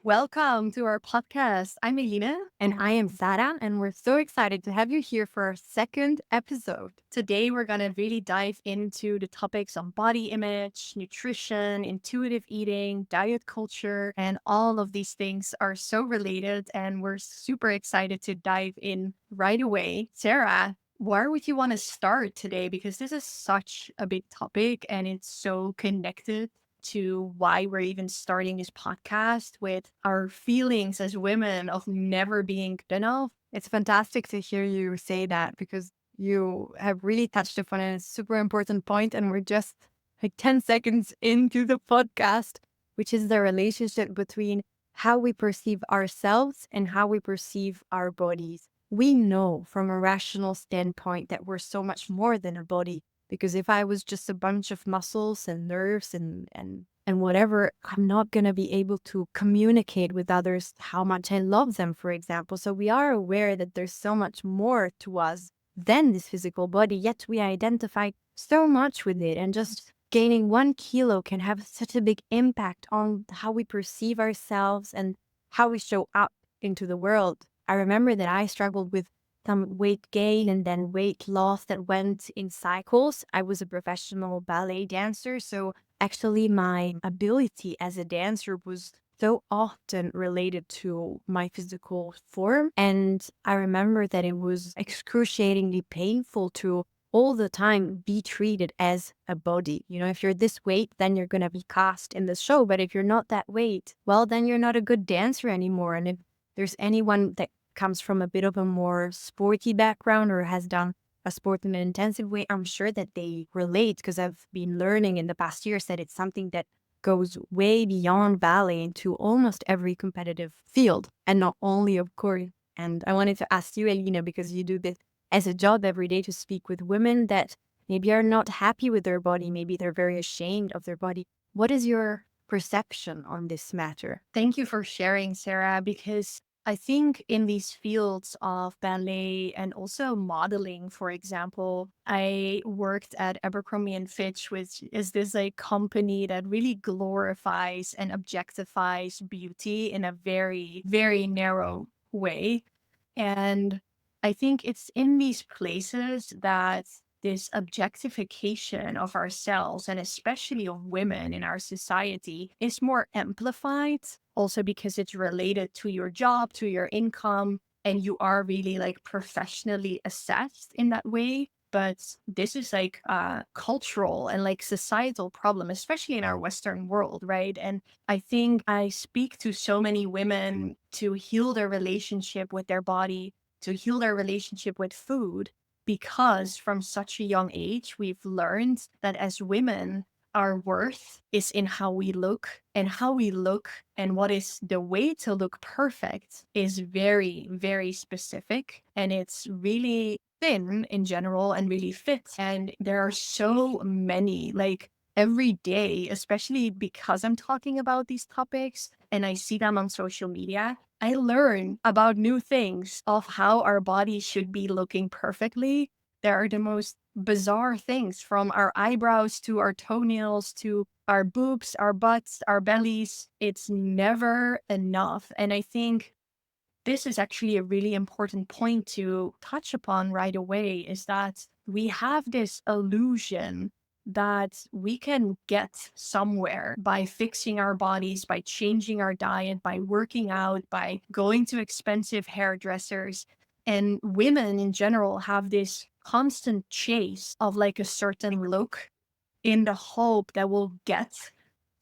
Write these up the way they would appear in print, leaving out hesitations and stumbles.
Welcome to our podcast. I'm Elena. And I am Sarah, and we're so excited to have you here for our second episode. Today, we're going to really dive into the topics on body image, nutrition, intuitive eating, diet culture, and all of these things are so related. And we're super excited to dive in right away. Sarah, where would you want to start today? Because this is such a big topic and it's so connected to why we're even starting this podcast with our feelings as women of never being good enough. It's fantastic to hear you say that because you have really touched upon a super important point, and we're just like 10 seconds into the podcast, which is the relationship between how we perceive ourselves and how we perceive our bodies. We know from a rational standpoint that we're so much more than a body. Because if I was just a bunch of muscles and nerves and whatever, I'm not going to be able to communicate with others how much I love them, for example. So we are aware that there's so much more to us than this physical body, yet we identify so much with it. And just gaining 1 kilo can have such a big impact on how we perceive ourselves and how we show up into the world. I remember that I struggled with some weight gain and then weight loss that went in cycles. I was a professional ballet dancer, so actually my ability as a dancer was so often related to my physical form. And I remember that it was excruciatingly painful to all the time be treated as a body. You know, if you're this weight, then you're going to be cast in the show. But if you're not that weight, well, then you're not a good dancer anymore. And if there's anyone that comes from a bit of a more sporty background or has done a sport in an intensive way, I'm sure that they relate because I've been learning in the past years that it's something that goes way beyond ballet into almost every competitive field and not only of course. And I wanted to ask you, Elena, because you do this as a job every day to speak with women that maybe are not happy with their body, maybe they're very ashamed of their body. What is your perception on this matter? Thank you for sharing, Sarah, because I think in these fields of ballet and also modeling, for example, I worked at Abercrombie and Fitch, which is this like company that really glorifies and objectifies beauty in a very, very narrow way. And I think it's in these places that this objectification of ourselves and especially of women in our society is more amplified, also because it's related to your job, to your income, and you are really like professionally assessed in that way. But this is like a cultural and like societal problem, especially in our Western world, right? And I think I speak to so many women to heal their relationship with their body, to heal their relationship with food, because from such a young age, we've learned that as women, our worth is in how we look, and how we look and what is the way to look perfect is very, very specific. And it's really thin in general and really fit. And there are so many, like every day, especially because I'm talking about these topics and I see them on social media, I learn about new things of how our body should be looking perfectly. There are the most bizarre things from our eyebrows to our toenails to our boobs, our butts, our bellies. It's never enough. And I think this is actually a really important point to touch upon right away is that we have this illusion that we can get somewhere by fixing our bodies, by changing our diet, by working out, by going to expensive hairdressers. And women in general have this constant chase of like a certain look in the hope that we'll get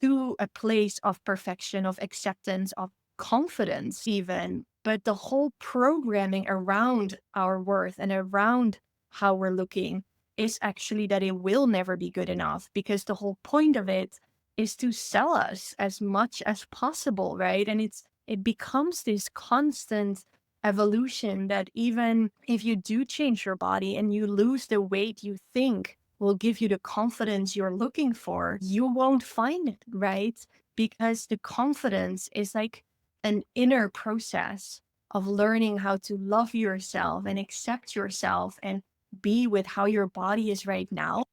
to a place of perfection, of acceptance, of confidence, even. But the whole programming around our worth and around how we're looking is actually that it will never be good enough because the whole point of it is to sell us as much as possible, right? And it becomes this constant evolution that even if you do change your body and you lose the weight you think will give you the confidence you're looking for, you won't find it, right? Because the confidence is like an inner process of learning how to love yourself and accept yourself and be with how your body is right now.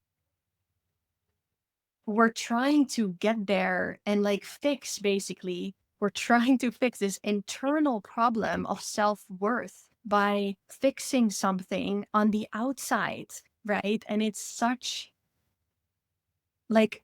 We're trying to get there and like fix basically we're trying to fix this internal problem of self-worth by fixing something on the outside, right? And it's such like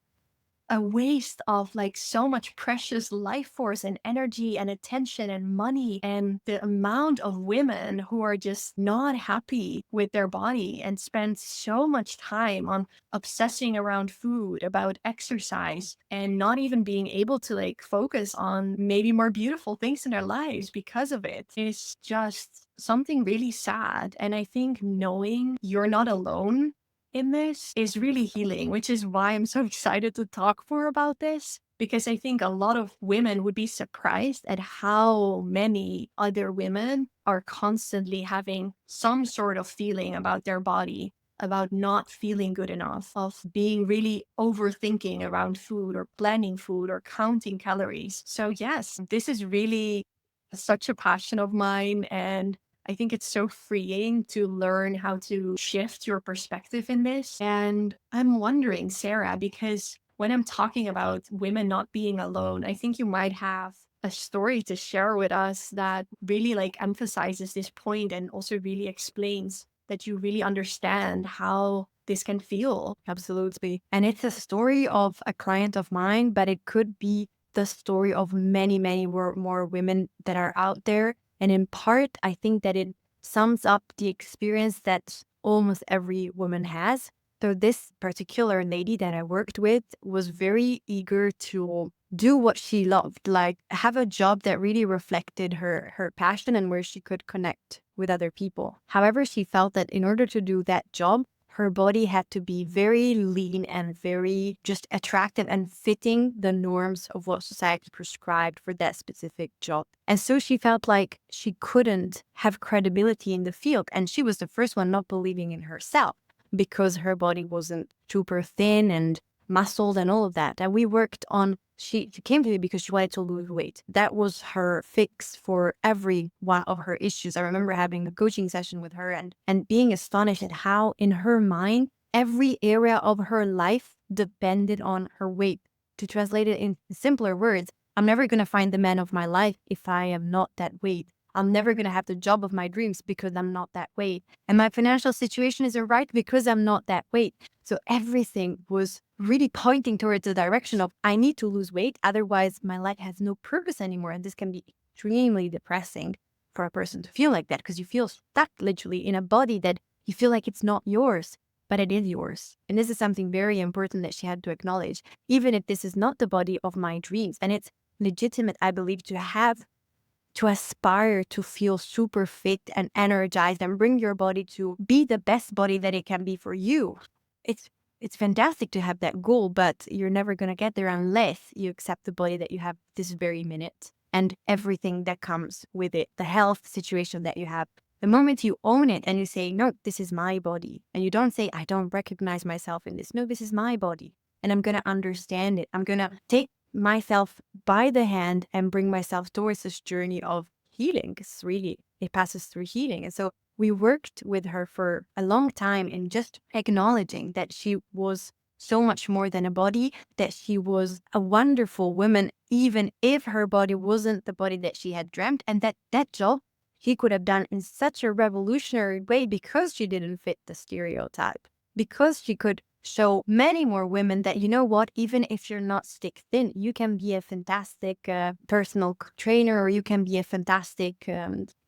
a waste of like so much precious life force and energy and attention and money, and the amount of women who are just not happy with their body and spend so much time on obsessing around food, about exercise, and not even being able to like focus on maybe more beautiful things in their lives because of it is just something really sad. And I think knowing you're not alone in this is really healing, which is why I'm so excited to talk more about this. Because I think a lot of women would be surprised at how many other women are constantly having some sort of feeling about their body, about not feeling good enough, of being really overthinking around food or planning food or counting calories. So, yes, this is really such a passion of mine. And I think it's so freeing to learn how to shift your perspective in this. And I'm wondering, Sarah, because when I'm talking about women not being alone, I think you might have a story to share with us that really like emphasizes this point and also really explains that you really understand how this can feel. Absolutely. And it's a story of a client of mine, but it could be the story of many, many more women that are out there. And in part, I think that it sums up the experience that almost every woman has. So this particular lady that I worked with was very eager to do what she loved, like have a job that really reflected her passion and where she could connect with other people. However, she felt that in order to do that job, her body had to be very lean and very just attractive and fitting the norms of what society prescribed for that specific job. And so she felt like she couldn't have credibility in the field. And she was the first one not believing in herself because her body wasn't super thin and muscled and all of that. And we worked on, she came to me because she wanted to lose weight. That was her fix for every one of her issues. I remember having a coaching session with her and being astonished at how in her mind, every area of her life depended on her weight. To translate it in simpler words, I'm never going to find the man of my life if I am not that weight. I'm never going to have the job of my dreams because I'm not that weight. And my financial situation isn't right because I'm not that weight. So everything was really pointing towards the direction of I need to lose weight. Otherwise, my life has no purpose anymore. And this can be extremely depressing for a person to feel like that because you feel stuck literally in a body that you feel like it's not yours, but it is yours. And this is something very important that she had to acknowledge, even if this is not the body of my dreams. And it's legitimate, I believe, to aspire to feel super fit and energized and bring your body to be the best body that it can be for you. It's it's fantastic to have that goal, but you're never going to get there unless you accept the body that you have this very minute and everything that comes with it, the health situation that you have. The moment you own it and you say, no, this is my body, and you don't say, I don't recognize myself in this. No, this is my body. And I'm going to understand it. I'm going to take myself by the hand and bring myself towards this journey of healing. Because really, it passes through healing. And so we worked with her for a long time in just acknowledging that she was so much more than a body, that she was a wonderful woman, even if her body wasn't the body that she had dreamt, and that job she could have done in such a revolutionary way because she didn't fit the stereotype, because she could show many more women that, you know what, even if you're not stick thin, you can be a fantastic personal trainer, or you can be a fantastic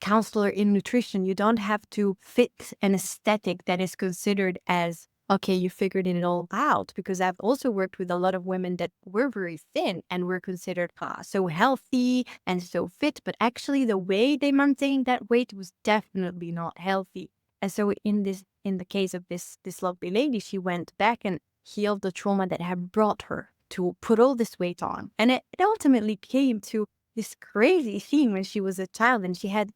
counselor in nutrition. You don't have to fit an aesthetic that is considered as, okay, you figured it all out. Because I've also worked with a lot of women that were very thin and were considered so healthy and so fit, but actually the way they maintained that weight was definitely not healthy. And so in the case of this lovely lady, she went back and healed the trauma that had brought her to put all this weight on. And it ultimately came to this crazy theme when she was a child and she had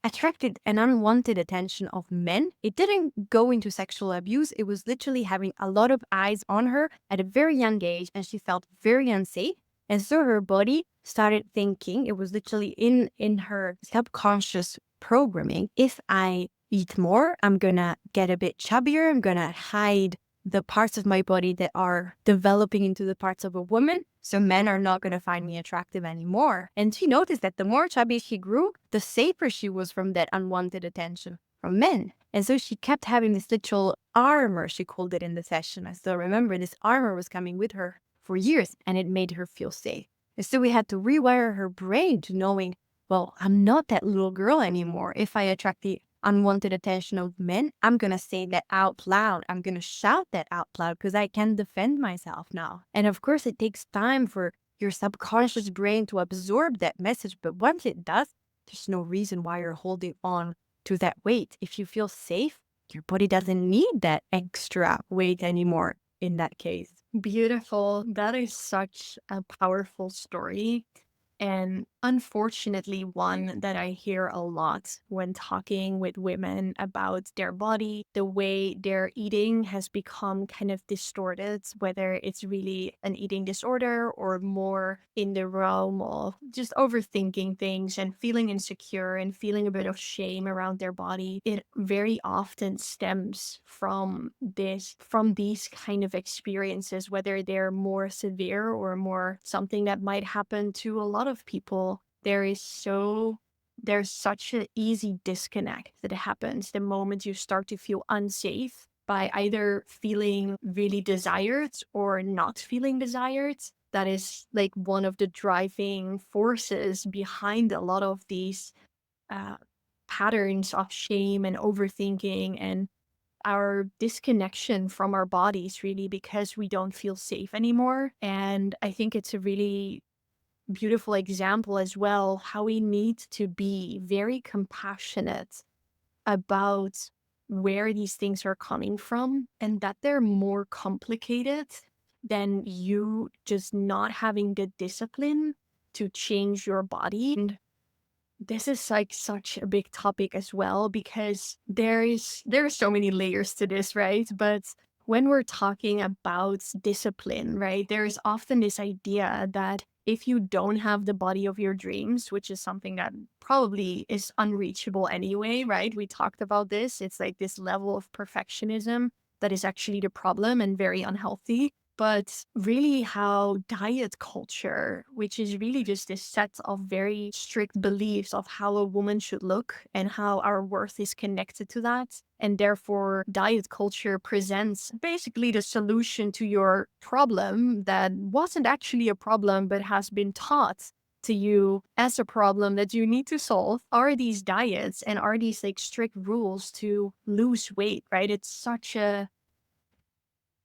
attracted an unwanted attention of men. It didn't go into sexual abuse. It was literally having a lot of eyes on her at a very young age, and she felt very unsafe. And so her body started thinking, it was literally in her subconscious programming, if I eat more, I'm gonna get a bit chubbier, I'm gonna hide the parts of my body that are developing into the parts of a woman. So men are not going to find me attractive anymore. And she noticed that the more chubby she grew, the safer she was from that unwanted attention from men. And so she kept having this literal armor, she called it in the session. I still remember this armor was coming with her for years, and it made her feel safe. And so we had to rewire her brain to knowing, well, I'm not that little girl anymore. If I attract the unwanted attention of men, I'm going to say that out loud. I'm going to shout that out loud because I can defend myself now. And of course, it takes time for your subconscious brain to absorb that message. But once it does, there's no reason why you're holding on to that weight. If you feel safe, your body doesn't need that extra weight anymore in that case. Beautiful. That is such a powerful story. And unfortunately, one that I hear a lot when talking with women about their body, the way they're eating has become kind of distorted, whether it's really an eating disorder or more in the realm of just overthinking things and feeling insecure and feeling a bit of shame around their body. It very often stems from these kind of experiences, whether they're more severe or more something that might happen to a lot of people. There's such an easy disconnect that happens the moment you start to feel unsafe by either feeling really desired or not feeling desired. That is like one of the driving forces behind a lot of these uh, patterns of shame and overthinking and our disconnection from our bodies, really, because we don't feel safe anymore. And I think it's a really beautiful example as well how we need to be very compassionate about where these things are coming from and that they're more complicated than you just not having the discipline to change your body. And this is like such a big topic as well because there are so many layers to this, right? But when we're talking about discipline, right, there is often this idea that if you don't have the body of your dreams, which is something that probably is unreachable anyway, right? We talked about this. It's like this level of perfectionism that is actually the problem and very unhealthy. But really, how diet culture, which is really just this set of very strict beliefs of how a woman should look and how our worth is connected to that. And therefore, diet culture presents basically the solution to your problem that wasn't actually a problem, but has been taught to you as a problem that you need to solve are these diets and are these like strict rules to lose weight, right? It's such a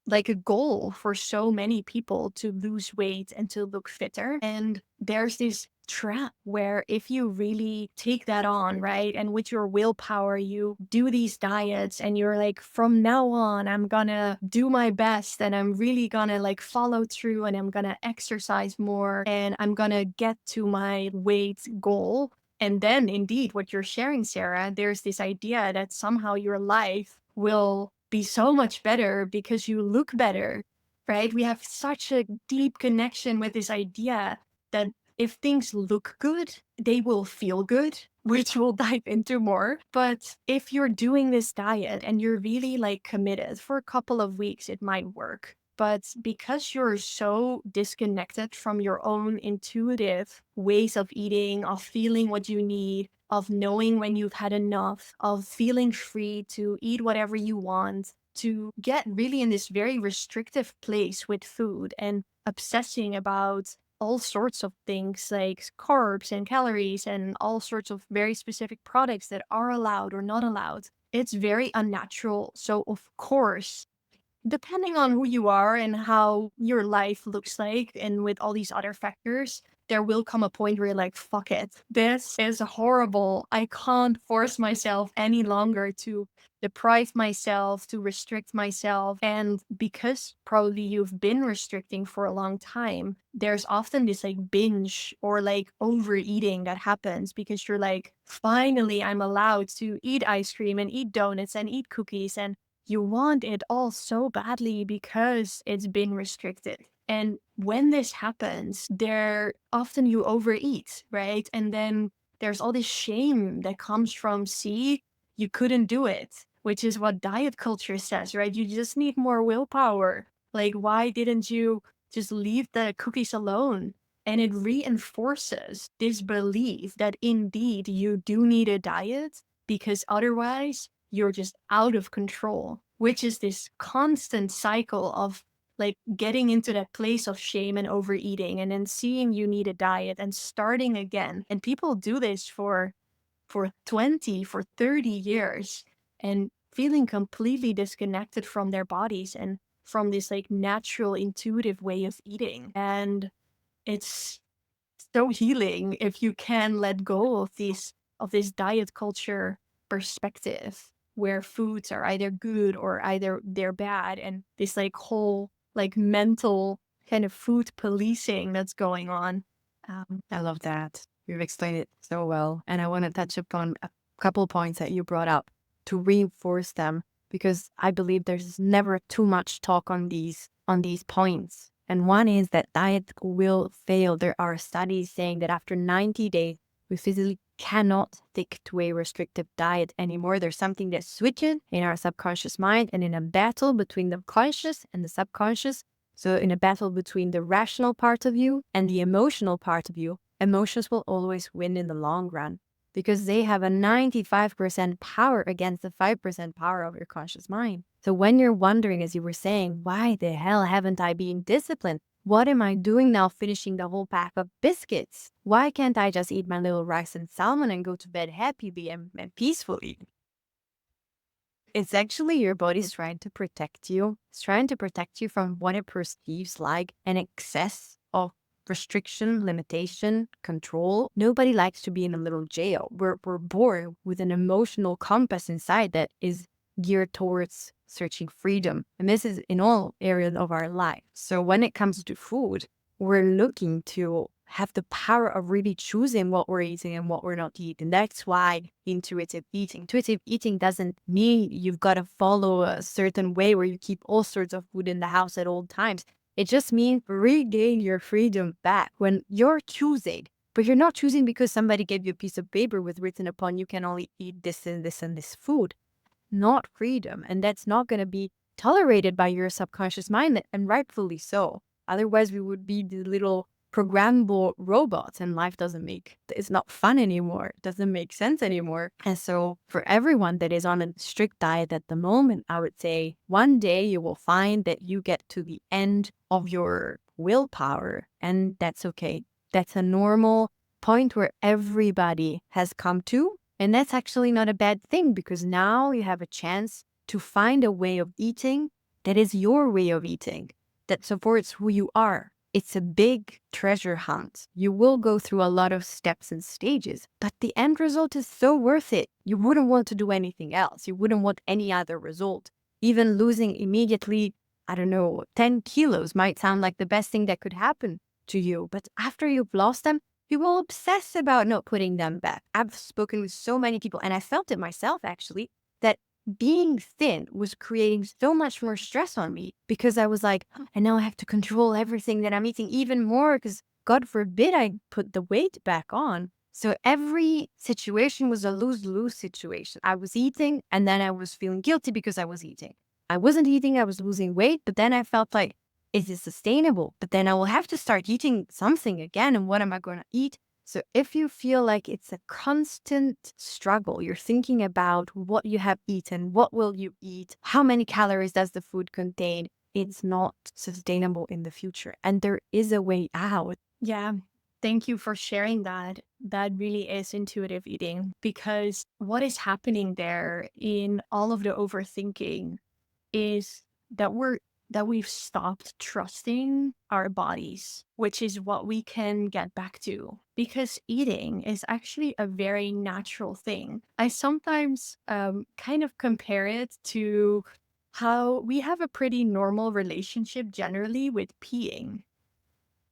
like a goal for so many people to lose weight and to look fitter. And there's this trap where if you really take that on, right, and with your willpower, you do these diets and you're like, from now on, I'm gonna do my best and I'm really gonna like follow through and I'm gonna exercise more and I'm gonna get to my weight goal. And then, indeed, what you're sharing, Sarah, there's this idea that somehow your life will be so much better because you look better, right? We have such a deep connection with this idea that if things look good, they will feel good, which we'll dive into more. But if you're doing this diet and you're really like committed for a couple of weeks, it might work. But because you're so disconnected from your own intuitive ways of eating, of feeling what you need, of knowing when you've had enough, of feeling free to eat whatever you want, to get really in this very restrictive place with food and obsessing about all sorts of things like carbs and calories and all sorts of very specific products that are allowed or not allowed. It's very unnatural. So, of course, depending on who you are and how your life looks like, and with all these other factors, there will come a point where you're like, fuck it. This is horrible. I can't force myself any longer to deprive myself, to restrict myself. And because probably you've been restricting for a long time, there's often this like binge or like overeating that happens because you're like, finally, I'm allowed to eat ice cream and eat donuts and eat cookies. And you want it all so badly because it's been restricted. And when this happens, there often you overeat, right? And then there's all this shame that comes from, see, you couldn't do it. which is what diet culture says, right? You just need more willpower. Like, why didn't you just leave the cookies alone? And it reinforces this belief that indeed you do need a diet because otherwise you're just out of control, which is this constant cycle of like getting into that place of shame and overeating and then seeing you need a diet and starting again. And people do this for 20, for 30 years and feeling completely disconnected from their bodies and from this like natural intuitive way of eating. And it's so healing if you can let go of this diet culture perspective where foods are either good or either they're bad, and this like whole like mental kind of food policing that's going on. I love that. You've explained it so well. And I want to touch upon a couple points that you brought up to reinforce them because I believe there's never too much talk on these points. And one is that diet will fail. There are studies saying that after 90 days, we physically cannot stick to a restrictive diet anymore. There's something that switches in our subconscious mind, and in a battle between the conscious and the subconscious, so in a battle between the rational part of you and the emotional part of you, emotions will always win in the long run because they have a 95% power against the 5% power of your conscious mind. So when you're wondering, as you were saying, why the hell haven't I been disciplined? What am I doing now finishing the whole pack of biscuits? Why can't I just eat my little rice and salmon and go to bed happily and peacefully? It's actually your body's trying to protect you. It's trying to protect you from what it perceives like an excess of restriction, limitation, control. Nobody likes to be in a little jail. We're born with an emotional compass inside that is geared towards searching freedom. And this is in all areas of our life. So when it comes to food, we're looking to have the power of really choosing what we're eating and what we're not eating. That's why intuitive eating. Intuitive eating doesn't mean you've got to follow a certain way where you keep all sorts of food in the house at all times. It just means regain your freedom back when you're choosing. But you're not choosing because somebody gave you a piece of paper with written upon you can only eat this and this and this food. Not freedom. And that's not going to be tolerated by your subconscious mind, and rightfully so. Otherwise, we would be the little programmable robots, and life it's not fun anymore. It doesn't make sense anymore. And so for everyone that is on a strict diet at the moment, I would say one day you will find that you get to the end of your willpower, and that's okay. That's a normal point where everybody has come to. And that's actually not a bad thing because now you have a chance to find a way of eating that is your way of eating, that supports who you are. It's a big treasure hunt. You will go through a lot of steps and stages, but the end result is so worth it. You wouldn't want to do anything else. You wouldn't want any other result. Even losing immediately, I don't know, 10 kilos might sound like the best thing that could happen to you. But after you've lost them, you will obsess about not putting them back. I've spoken with so many people, and I felt it myself actually, that being thin was creating so much more stress on me because I was like, and now I have to control everything that I'm eating even more because God forbid I put the weight back on. So every situation was a lose-lose situation. I was eating and then I was feeling guilty because I was eating. I wasn't eating, I was losing weight, but then I felt like, is it sustainable? But then I will have to start eating something again. And what am I going to eat? So if you feel like it's a constant struggle, you're thinking about what you have eaten, what will you eat, how many calories does the food contain, it's not sustainable in the future. And there is a way out. Yeah. Thank you for sharing that. That really is intuitive eating because what is happening there in all of the overthinking is that we've stopped trusting our bodies, which is what we can get back to because eating is actually a very natural thing. I sometimes kind of compare it to how we have a pretty normal relationship generally with peeing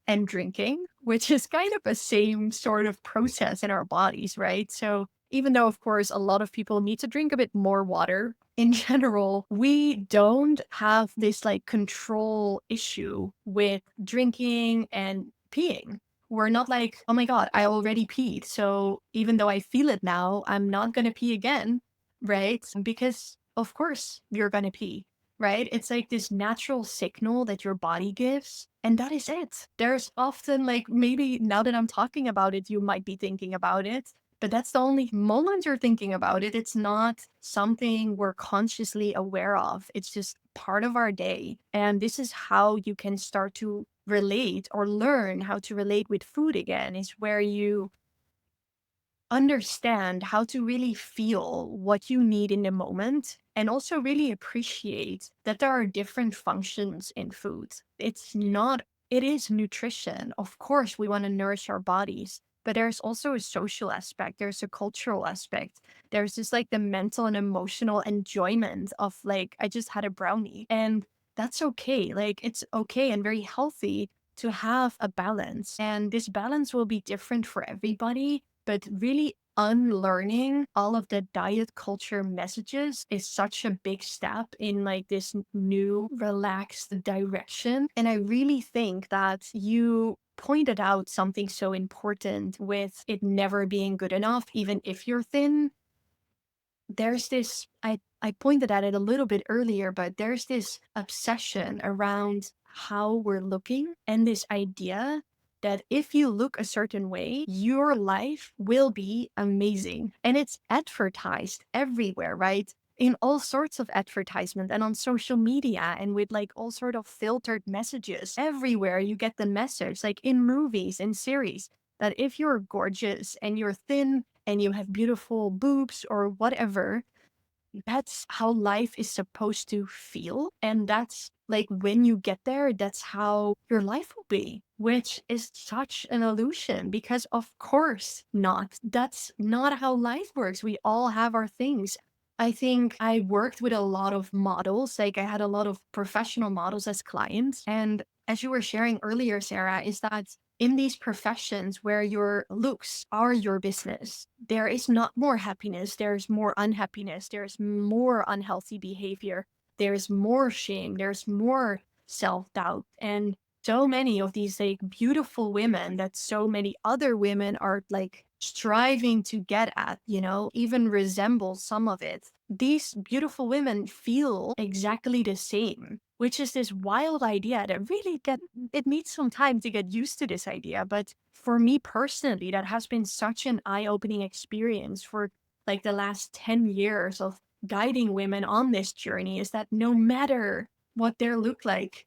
and drinking, which is kind of the same sort of process in our bodies, right? So even though, of course, a lot of people need to drink a bit more water in general, we don't have this like control issue with drinking and peeing. We're not like, oh my God, I already peed. So even though I feel it now, I'm not going to pee again, right? Because of course you're going to pee, right? It's like this natural signal that your body gives. And that is it. There's often, like, maybe now that I'm talking about it, you might be thinking about it, but that's the only moment you're thinking about it. It's not something we're consciously aware of. It's just part of our day. And this is how you can start to relate or learn how to relate with food again, is where you understand how to really feel what you need in the moment and also really appreciate that there are different functions in food. It's not, it is nutrition. Of course, we want to nourish our bodies, but there's also a social aspect, there's a cultural aspect. There's just like the mental and emotional enjoyment of, like, I just had a brownie. And that's okay. Like, it's okay and very healthy to have a balance. And this balance will be different for everybody, but really unlearning all of the diet culture messages is such a big step in, like, this new relaxed direction. And I really think that you pointed out something so important with it never being good enough, even if you're thin. There's this, I pointed at it a little bit earlier, but there's this obsession around how we're looking and this idea that if you look a certain way, your life will be amazing. And it's advertised everywhere, right? In all sorts of advertisement and on social media and with, like, all sort of filtered messages. Everywhere you get the message, like in movies and series, that if you're gorgeous and you're thin and you have beautiful boobs or whatever, that's how life is supposed to feel. And that's, like, when you get there, that's how your life will be, which is such an illusion because, of course, not. That's not how life works. We all have our things. I think I worked with a lot of models. Like, I had a lot of professional models as clients. And as you were sharing earlier, Sarah, is that in these professions where your looks are your business, there is not more happiness, there's more unhappiness, there's more unhealthy behavior, there's more shame, there's more self doubt. And so many of these, like, beautiful women that so many other women are, like, striving to get at, even resemble some of it. These beautiful women feel exactly the same, which is this wild idea that really it needs some time to get used to this idea. But for me personally, that has been such an eye-opening experience for, like, the last 10 years of guiding women on this journey, is that no matter what they look like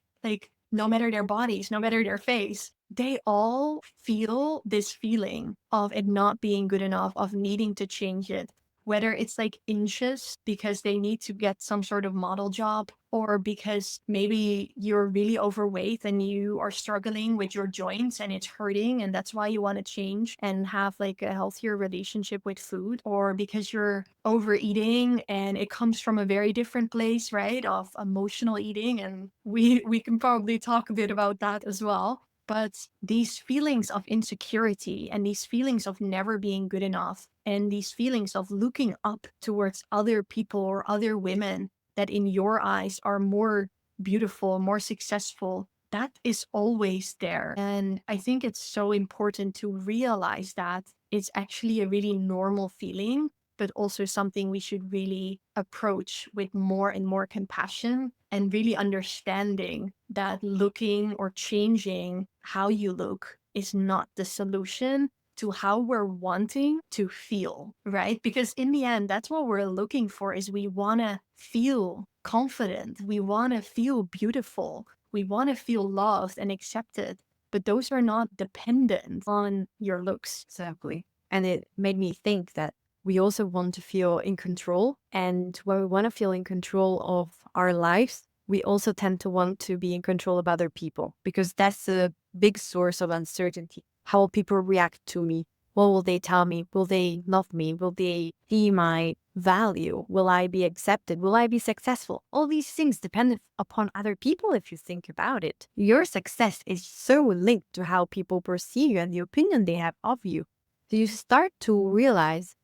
no matter their bodies, no matter their face, they all feel this feeling of it not being good enough, of needing to change it. Whether it's like inches because they need to get some sort of model job, or because maybe you're really overweight and you are struggling with your joints and it's hurting, and that's why you want to change and have, like, a healthier relationship with food, or because you're overeating and it comes from a very different place, right, of emotional eating. And we can probably talk a bit about that as well. But these feelings of insecurity and these feelings of never being good enough and these feelings of looking up towards other people or other women that in your eyes are more beautiful, more successful, that is always there. And I think it's so important to realize that it's actually a really normal feeling, but also something we should really approach with more and more compassion, and really understanding that looking or changing how you look is not the solution to how we're wanting to feel, right? Because in the end, that's what we're looking for, is we want to feel confident. We want to feel beautiful. We want to feel loved and accepted. But those are not dependent on your looks. Exactly. And it made me think that we also want to feel in control. And when we want to feel in control of our lives, we also tend to want to be in control of other people, because that's a big source of uncertainty. How will people react to me? What will they tell me? Will they love me? Will they see my value? Will I be accepted? Will I be successful? All these things depend upon other people if you think about it. Your success is so linked to how people perceive you and the opinion they have of you. So you start to realize,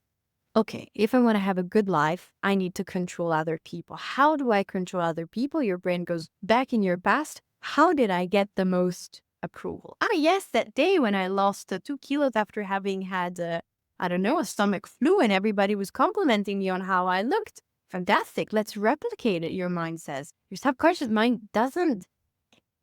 okay, if I want to have a good life, I need to control other people. How do I control other people? Your brain goes back in your past. How did I get the most approval? Ah, yes, that day when I lost 2 kilos after having had, I don't know, a stomach flu, and everybody was complimenting me on how I looked. Fantastic. Let's replicate it, your mind says. Your subconscious mind doesn't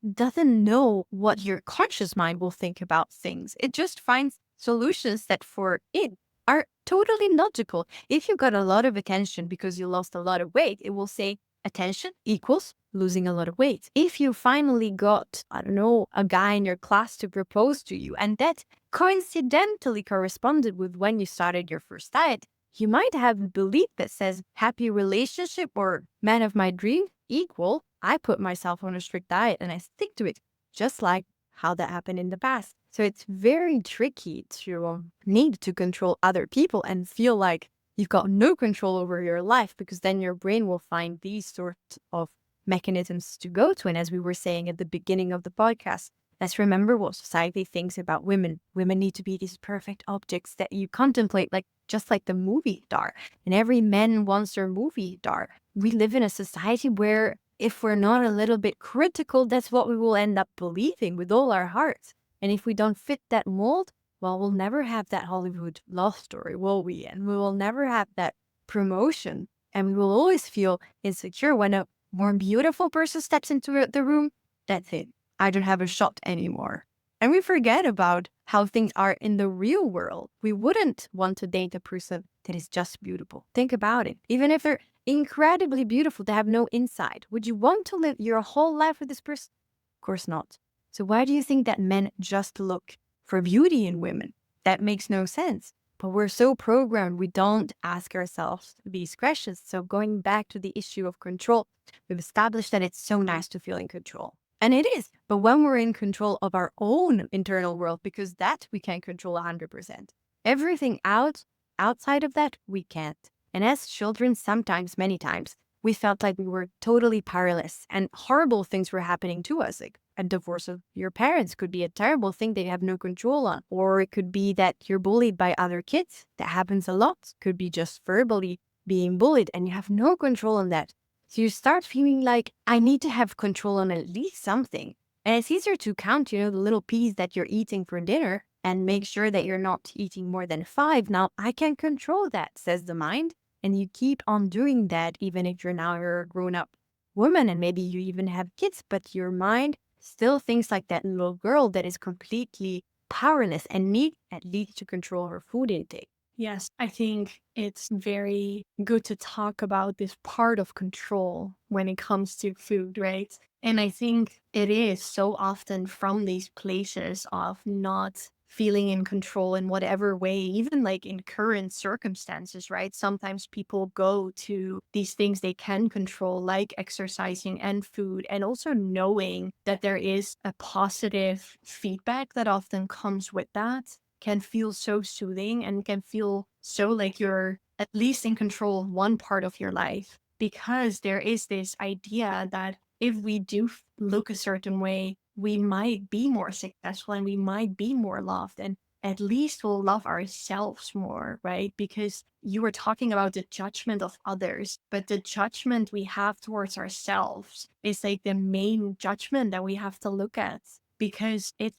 know what your conscious mind will think about things. It just finds solutions that for it are totally logical. If you got a lot of attention because you lost a lot of weight, it will say attention equals losing a lot of weight. If you finally got, I don't know, a guy in your class to propose to you, and that coincidentally corresponded with when you started your first diet, you might have a belief that says happy relationship or man of my dream equal I put myself on a strict diet and I stick to it, just like how that happened in the past. So it's very tricky to need to control other people and feel like you've got no control over your life, because then your brain will find these sorts of mechanisms to go to. And as we were saying at the beginning of the podcast, let's remember what society thinks about women. Women need to be these perfect objects that you contemplate, like just like the movie star. And every man wants their movie star. We live in a society where if we're not a little bit critical, that's what we will end up believing with all our hearts. And if we don't fit that mold, well, we'll never have that Hollywood love story, will we? And we will never have that promotion. And we will always feel insecure when a more beautiful person steps into the room. That's it. I don't have a shot anymore. And we forget about how things are in the real world. We wouldn't want to date a person that is just beautiful. Think about it. Even if they're incredibly beautiful, they have no inside. Would you want to live your whole life with this person? Of course not. So why do you think that men just look for beauty in women? That makes no sense. But we're so programmed, we don't ask ourselves these questions. So going back to the issue of control, we've established that it's so nice to feel in control. And it is. But when we're in control of our own internal world, because that we can control 100%. Everything outside of that, we can't. And as children, sometimes, many times, we felt like we were totally powerless and horrible things were happening to us. Like a divorce of your parents could be a terrible thing that you have no control on. Or it could be that you're bullied by other kids. That happens a lot. Could be just verbally being bullied and you have no control on that. So you start feeling like, I need to have control on at least something. And it's easier to count, the little peas that you're eating for dinner and make sure that you're not eating more than 5. Now, I can control that, says the mind. And you keep on doing that, even if you're a grown up woman and maybe you even have kids, but your mind still thinks like that little girl that is completely powerless and need at least to control her food intake. Yes, I think it's very good to talk about this part of control when it comes to food, right? And I think it is so often from these places of not feeling in control in whatever way, even like in current circumstances, right? Sometimes people go to these things they can control, like exercising and food, and also knowing that there is a positive feedback that often comes with that can feel so soothing and can feel so like you're at least in control of one part of your life, because there is this idea that if we do look a certain way, we might be more successful and we might be more loved, and at least we'll love ourselves more, right? Because you were talking about the judgment of others, but the judgment we have towards ourselves is like the main judgment that we have to look at, because it's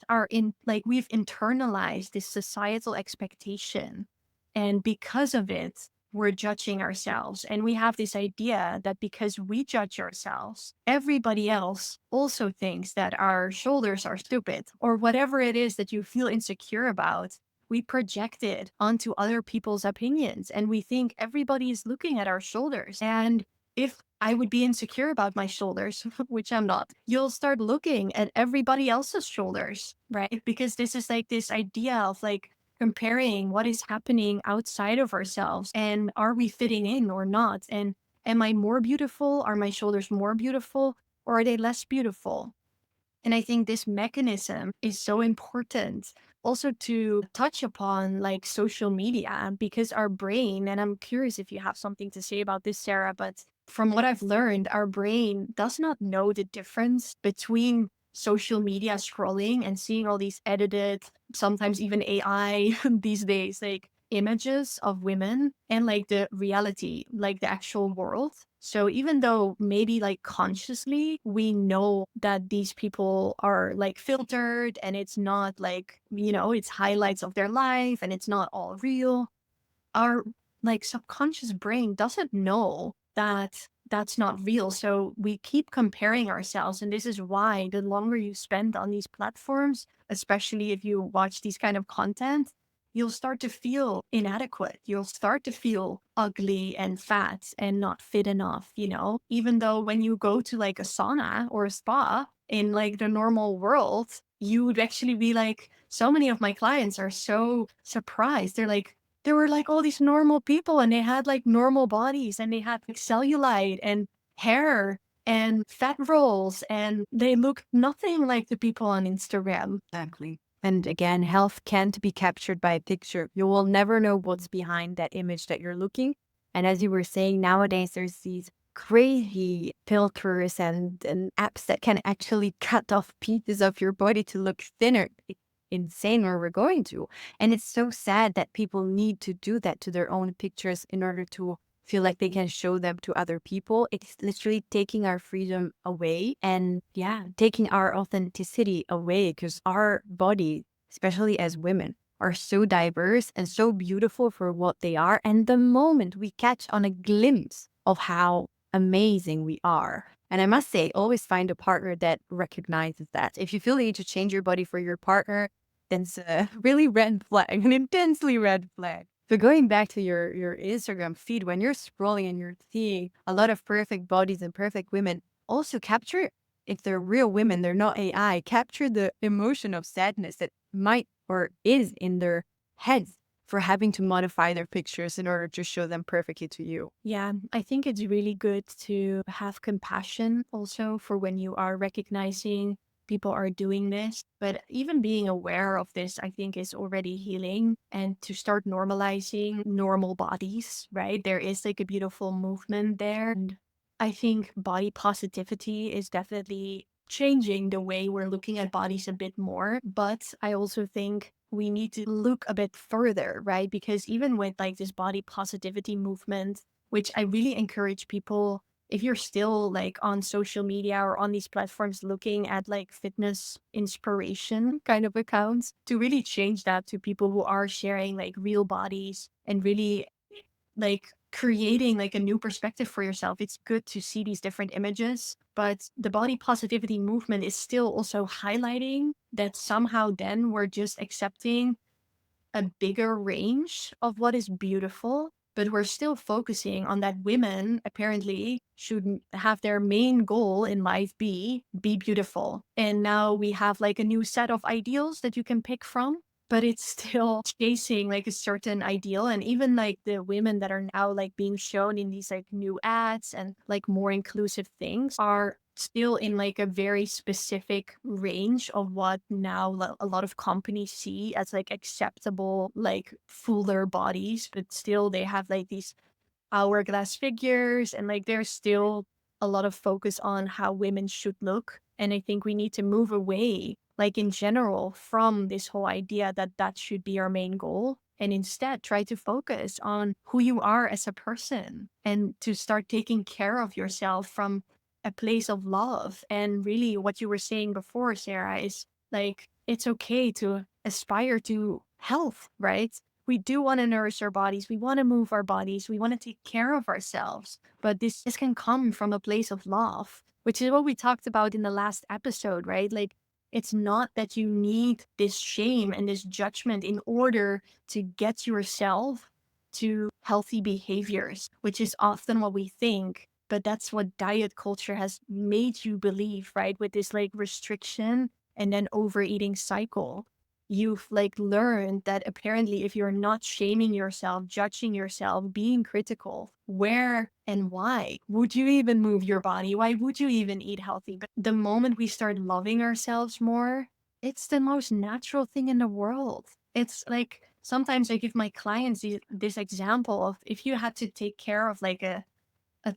like we've internalized this societal expectation, and because of it we're judging ourselves, and we have this idea that because we judge ourselves, everybody else also thinks that our shoulders are stupid, or whatever it is that you feel insecure about. We project it onto other people's opinions and we think everybody is looking at our shoulders. And if I would be insecure about my shoulders, which I'm not, you'll start looking at everybody else's shoulders, right? Because this is like this idea of like comparing what is happening outside of ourselves and are we fitting in or not? And am I more beautiful? Are my shoulders more beautiful or are they less beautiful? And I think this mechanism is so important also to touch upon, like social media, because our brain, and I'm curious if you have something to say about this, Sarah, but from what I've learned, our brain does not know the difference between social media scrolling and seeing all these edited, sometimes even AI these days, like images of women, and like the reality, like the actual world. So even though maybe like consciously we know that these people are like filtered and it's not like, it's highlights of their life and it's not all real, our like subconscious brain doesn't know that that's not real. So we keep comparing ourselves. And this is why the longer you spend on these platforms, especially if you watch these kind of content, you'll start to feel inadequate. You'll start to feel ugly and fat and not fit enough, even though when you go to like a sauna or a spa in like the normal world, you would actually be like, so many of my clients are so surprised. They're like, there were like all these normal people and they had like normal bodies and they had like cellulite and hair and fat rolls and they look nothing like the people on Instagram. Exactly. And again, health can't be captured by a picture. You will never know what's behind that image that you're looking. And as you were saying, nowadays there's these crazy filters and apps that can actually cut off pieces of your body to look thinner. It's insane where we're going to. And it's so sad that people need to do that to their own pictures in order to feel like they can show them to other people. It's literally taking our freedom away and, yeah, taking our authenticity away because our body, especially as women, are so diverse and so beautiful for what they are. And the moment we catch on a glimpse of how amazing we are, and I must say, always find a partner that recognizes that. If you feel the need to change your body for your partner, then it's a really red flag, an intensely red flag. So going back to your Instagram feed, when you're scrolling and you're seeing a lot of perfect bodies and perfect women, also capture, if they're real women, they're not AI, capture the emotion of sadness that might or is in their heads for having to modify their pictures in order to show them perfectly to you. Yeah, I think it's really good to have compassion also for when you are recognizing people are doing this. But even being aware of this, I think, is already healing. And to start normalizing normal bodies, right? There is like a beautiful movement there. And I think body positivity is definitely changing the way we're looking at bodies a bit more. But I also think we need to look a bit further, right? Because even with like this body positivity movement, which I really encourage people, if you're still like on social media or on these platforms looking at like fitness inspiration kind of accounts, to really change that to people who are sharing like real bodies and really like creating like a new perspective for yourself. It's good to see these different images, but the body positivity movement is still also highlighting that somehow then we're just accepting a bigger range of what is beautiful, but we're still focusing on that women apparently should have their main goal in life be beautiful. And now we have like a new set of ideals that you can pick from, but it's still chasing like a certain ideal. And even like the women that are now like being shown in these like new ads and like more inclusive things are still in like a very specific range of what now a lot of companies see as like acceptable, like fuller bodies, but still they have like these hourglass figures and like there's still a lot of focus on how women should look. And I think we need to move away, like in general, from this whole idea that that should be our main goal and instead try to focus on who you are as a person and to start taking care of yourself from a place of love. And really, what you were saying before, Sarah, is like it's okay to aspire to health, right? We do want to nourish our bodies. We want to move our bodies. We want to take care of ourselves. But this can come from a place of love, which is what we talked about in the last episode, right? Like, it's not that you need this shame and this judgment in order to get yourself to healthy behaviors, which is often what we think. But that's what diet culture has made you believe, right? With this like restriction and then overeating cycle, you've like learned that apparently if you're not shaming yourself, judging yourself, being critical, where and why would you even move your body? Why would you even eat healthy? But the moment we start loving ourselves more, it's the most natural thing in the world. It's like sometimes I give my clients this example of if you had to take care of like a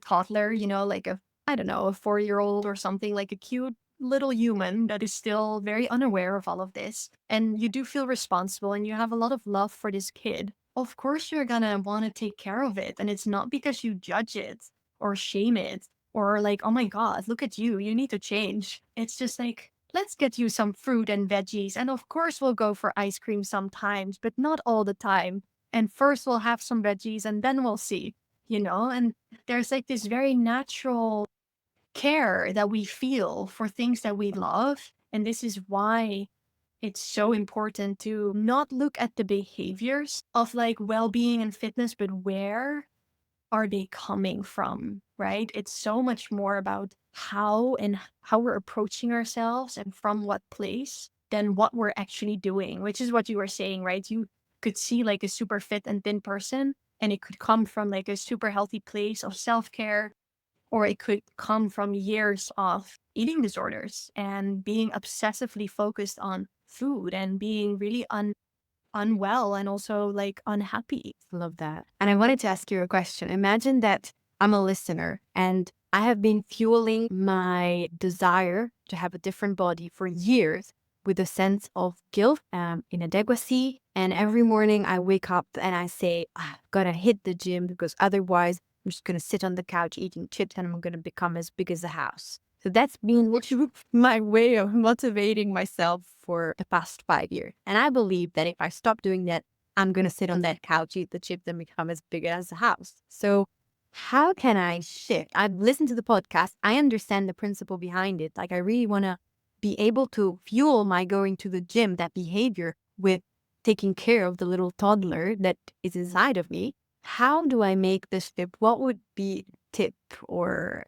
toddler, like a, I don't know, a 4-year-old or something, like a cute little human that is still very unaware of all of this. And you do feel responsible and you have a lot of love for this kid. Of course, you're gonna want to take care of it. And it's not because you judge it or shame it or like, oh my God, look at you, you need to change. It's just like, let's get you some fruit and veggies. And of course, we'll go for ice cream sometimes, but not all the time. And first, we'll have some veggies and then we'll see. And there's like this very natural care that we feel for things that we love. And this is why it's so important to not look at the behaviors of like well being and fitness, but where are they coming from, right? It's so much more about how we're approaching ourselves and from what place than what we're actually doing, which is what you were saying, right? You could see like a super fit and thin person, and it could come from like a super healthy place of self care, or it could come from years of eating disorders and being obsessively focused on food and being really unwell and also like unhappy. Love that. And I wanted to ask you a question. Imagine that I'm a listener and I have been fueling my desire to have a different body for years with a sense of guilt, inadequacy. And every morning I wake up and I say, I've got to hit the gym because otherwise I'm just going to sit on the couch eating chips and I'm going to become as big as a house. So that's been my way of motivating myself for the past 5 years. And I believe that if I stop doing that, I'm going to sit on that couch, eat the chips, and become as big as a house. So, how can I shift? I've listened to the podcast. I understand the principle behind it. Like, I really want to be able to fuel my going to the gym, that behavior, with taking care of the little toddler that is inside of me. How do I make this shift? What would be a tip or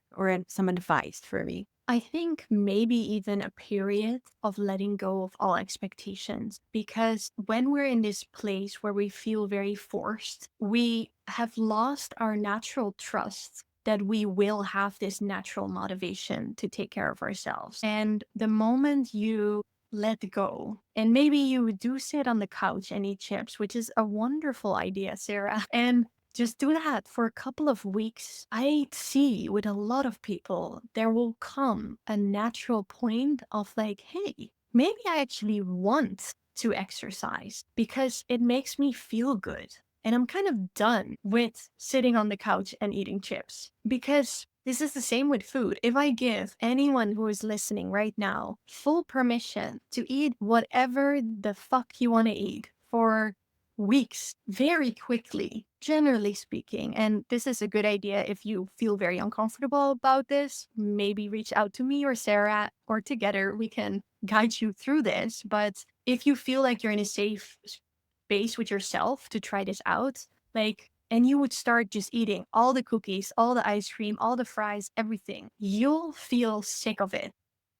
some advice for me? I think maybe even a period of letting go of all expectations. Because when we're in this place where we feel very forced, we have lost our natural trust that we will have this natural motivation to take care of ourselves. And the moment you let go, and maybe you do sit on the couch and eat chips, which is a wonderful idea, Sarah. And just do that for a couple of weeks. I see with a lot of people, there will come a natural point of like, hey, maybe I actually want to exercise because it makes me feel good. And I'm kind of done with sitting on the couch and eating chips because this is the same with food. If I give anyone who is listening right now full permission to eat whatever the fuck you want to eat for weeks very quickly, generally speaking. And this is a good idea if you feel very uncomfortable about this. Maybe reach out to me or Sarah, or together we can guide you through this. But if you feel like you're in a safe space with yourself to try this out, like, and you would start just eating all the cookies, all the ice cream, all the fries, everything, you'll feel sick of it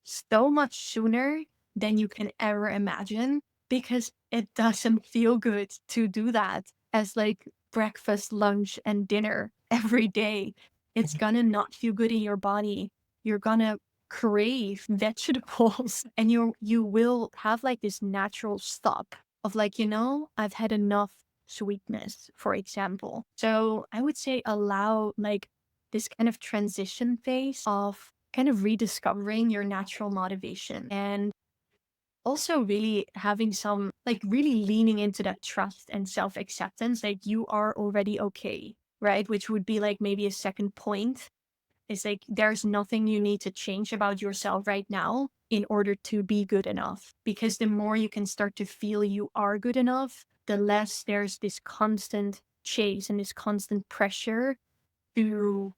so much sooner than you can ever imagine because it doesn't feel good to do that as like breakfast, lunch, and dinner every day. It's gonna not feel good in your body. You're gonna crave vegetables and you will have like this natural stop of like, I've had enough sweetness, for example. So I would say allow like this kind of transition phase of kind of rediscovering your natural motivation and also really having some like really leaning into that trust and self acceptance, like you are already okay, right? Which would be like maybe a second point. It's like there's nothing you need to change about yourself right now in order to be good enough. Because the more you can start to feel you are good enough, the less there's this constant chase and this constant pressure to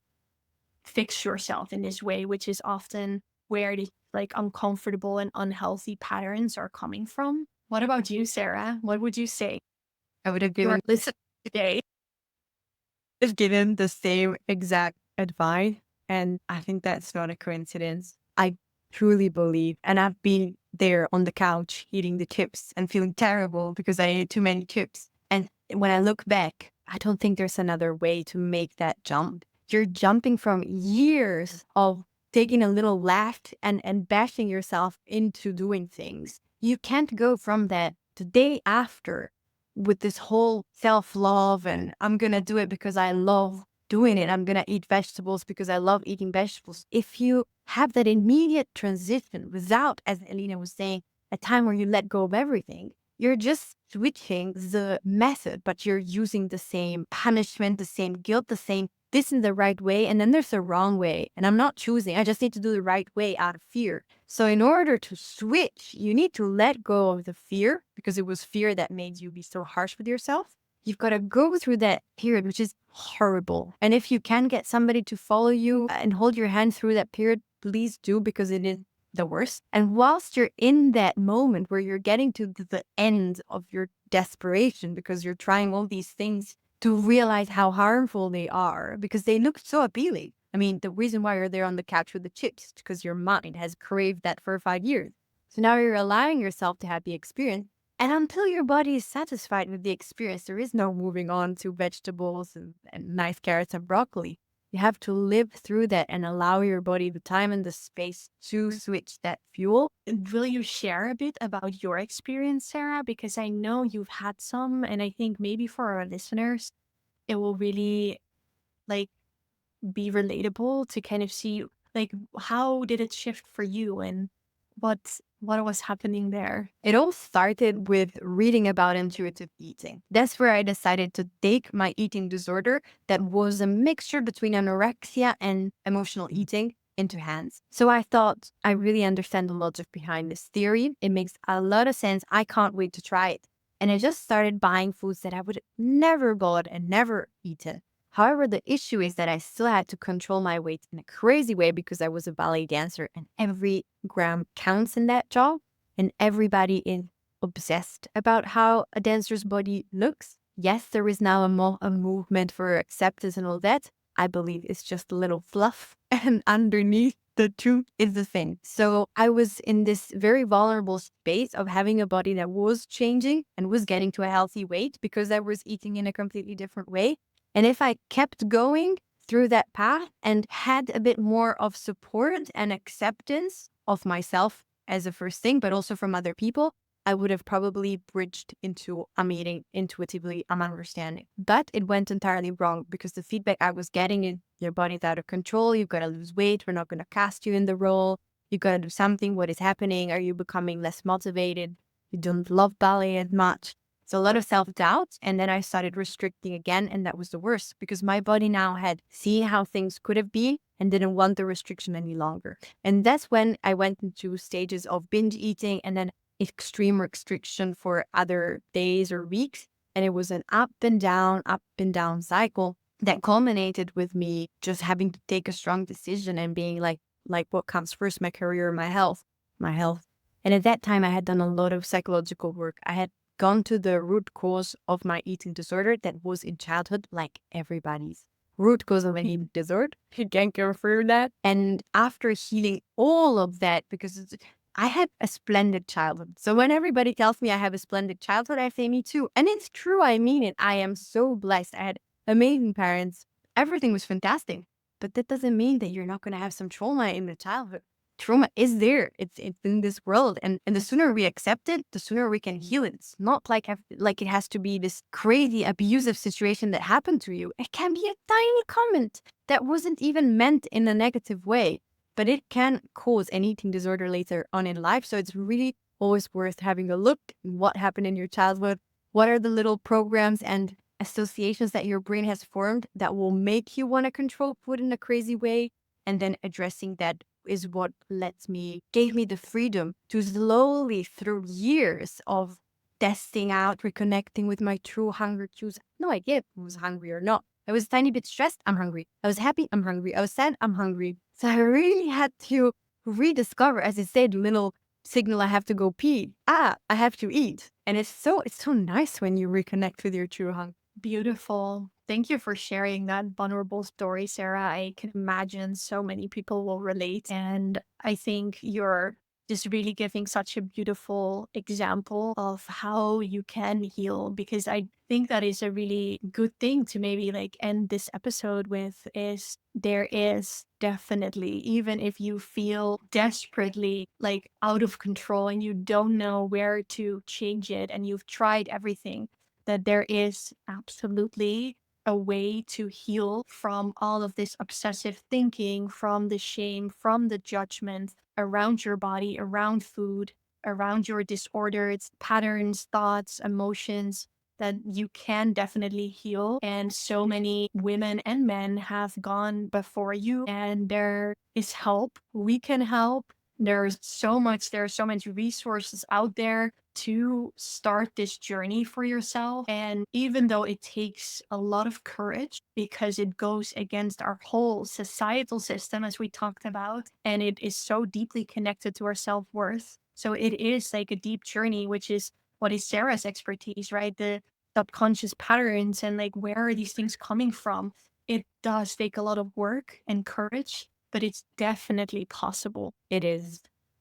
fix yourself in this way, which is often where the like uncomfortable and unhealthy patterns are coming from. What about you, Sarah? What would you say? I would have You're given listening today. the same exact advice. And I think that's not a coincidence. I truly believe, and I've been there on the couch eating the chips and feeling terrible because I ate too many chips. And when I look back, I don't think there's another way to make that jump. You're jumping from years of taking a little left and bashing yourself into doing things. You can't go from that the day after with this whole self-love and I'm going to do it because I love doing it. I'm going to eat vegetables because I love eating vegetables. If you have that immediate transition without, as Elena was saying, a time where you let go of everything, you're just switching the method, but you're using the same punishment, the same guilt, the same this is the right way. And then there's the wrong way. And I'm not choosing. I just need to do the right way out of fear. So in order to switch, you need to let go of the fear because it was fear that made you be so harsh with yourself. You've got to go through that period, which is horrible. And if you can get somebody to follow you and hold your hand through that period, please do, because it is the worst. And whilst you're in that moment where you're getting to the end of your desperation, because you're trying all these things to realize how harmful they are, because they look so appealing. I mean, the reason why you're there on the couch with the chips is because your mind has craved that for 5 years. So now you're allowing yourself to have the experience. And until your body is satisfied with the experience, there is no moving on to vegetables and nice carrots and broccoli. You have to live through that and allow your body the time and the space to switch that fuel. Will you share a bit about your experience, Sarah? Because I know you've had some, and I think maybe for our listeners, it will really like be relatable to kind of see like how did it shift for you and what was happening there. It all started with reading about intuitive eating. That's where I decided to take my eating disorder, that was a mixture between anorexia and emotional eating, into hands. So I thought, I really understand the logic behind this theory. It makes a lot of sense. I can't wait to try it. And I just started buying foods that I would never bought and never eaten. However, the issue is that I still had to control my weight in a crazy way because I was a ballet dancer, and every gram counts in that job. And everybody is obsessed about how a dancer's body looks. Yes, there is now a movement for acceptance and all that. I believe it's just a little fluff. And underneath the truth is the thing. So I was in this very vulnerable space of having a body that was changing and was getting to a healthy weight because I was eating in a completely different way. And if I kept going through that path and had a bit more of support and acceptance of myself as a first thing, but also from other people, I would have probably bridged into I'm eating intuitively, I'm understanding. But it went entirely wrong because the feedback I was getting is your body's out of control, you've got to lose weight, we're not going to cast you in the role, you've got to do something, what is happening? Are you becoming less motivated? You don't love ballet as much. So a lot of self-doubt. And then I started restricting again. And that was the worst because my body now had seen how things could have been and didn't want the restriction any longer. And that's when I went into stages of binge eating and then extreme restriction for other days or weeks. And it was an up and down cycle that culminated with me just having to take a strong decision and being like what comes first, my career, my health. And at that time, I had done a lot of psychological work. I had gone to the root cause of my eating disorder that was in childhood, like everybody's root cause of an eating disorder. You can go through that. And after healing all of that, because I had a splendid childhood. So when everybody tells me I have a splendid childhood, I say me too. And it's true. I mean it. I am so blessed. I had amazing parents. Everything was fantastic. But that doesn't mean that you're not going to have some trauma in the childhood. Trauma is there. It's in this world. And the sooner we accept it, the sooner we can heal it. It's not like it has to be this crazy abusive situation that happened to you. It can be a tiny comment that wasn't even meant in a negative way, but it can cause an eating disorder later on in life. So it's really always worth having a look at what happened in your childhood. What are the little programs and associations that your brain has formed that will make you want to control food in a crazy way? And then addressing that is what gave me the freedom to slowly, through years of testing out, reconnecting with my true hunger cues. No idea if I was hungry or not. I was a tiny bit stressed, I'm hungry. I was happy, I'm hungry. I was sad, I'm hungry. So I really had to rediscover, as I said, little signal I have to go pee. I have to eat. And it's so nice when you reconnect with your true hunger. Beautiful. Thank you for sharing that vulnerable story, Sarah. I can imagine so many people will relate. And I think you're just really giving such a beautiful example of how you can heal, because I think that is a really good thing to maybe like end this episode with is there is definitely, even if you feel desperately like out of control and you don't know where to change it and you've tried everything, that there is absolutely a way to heal from all of this obsessive thinking, from the shame, from the judgment around your body, around food, around your disordered patterns, thoughts, emotions, that you can definitely heal. And so many women and men have gone before you, and there is help. We can help. There are so many resources out there to start this journey for yourself. And even though it takes a lot of courage because it goes against our whole societal system, as we talked about, and it is so deeply connected to our self worth. So it is like a deep journey, which is what is Sarah's expertise, right? The subconscious patterns and like where are these things coming from? It does take a lot of work and courage, but it's definitely possible. It is.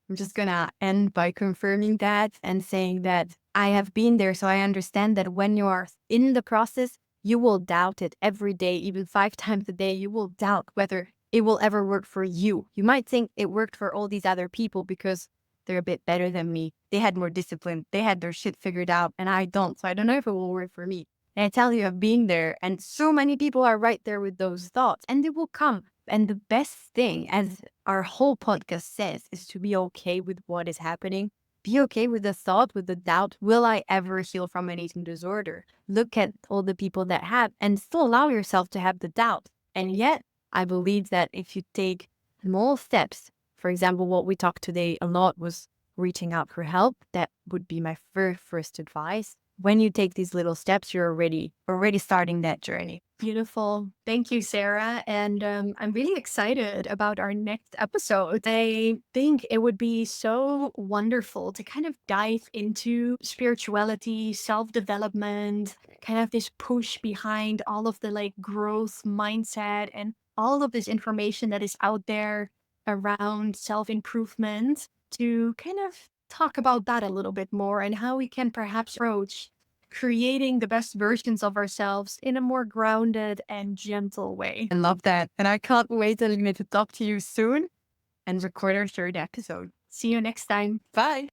I'm just gonna end by confirming that and saying that I have been there, so I understand that when you are in the process, you will doubt it every day, even 5 times a day. You will doubt whether it will ever work for you. You might think it worked for all these other people because they're a bit better than me. They had more discipline, they had their shit figured out, and I don't. So I don't know if it will work for me. And I tell you, I've been there, and so many people are right there with those thoughts, and they will come. And the best thing, as our whole podcast says, is to be okay with what is happening. Be okay with the thought, with the doubt. Will I ever heal from an eating disorder? Look at all the people that have, and still allow yourself to have the doubt. And yet, I believe that if you take small steps, for example, what we talked today a lot was reaching out for help. That would be my first advice. When you take these little steps, you're already starting that journey. Beautiful. Thank you, Sarah. And I'm really excited about our next episode. I think it would be so wonderful to kind of dive into spirituality, self development, kind of this push behind all of the like growth mindset and all of this information that is out there around self improvement to kind of talk about that a little bit more and how we can perhaps approach creating the best versions of ourselves in a more grounded and gentle way. I love that. And I can't wait to talk to you soon and record our third episode. See you next time. Bye.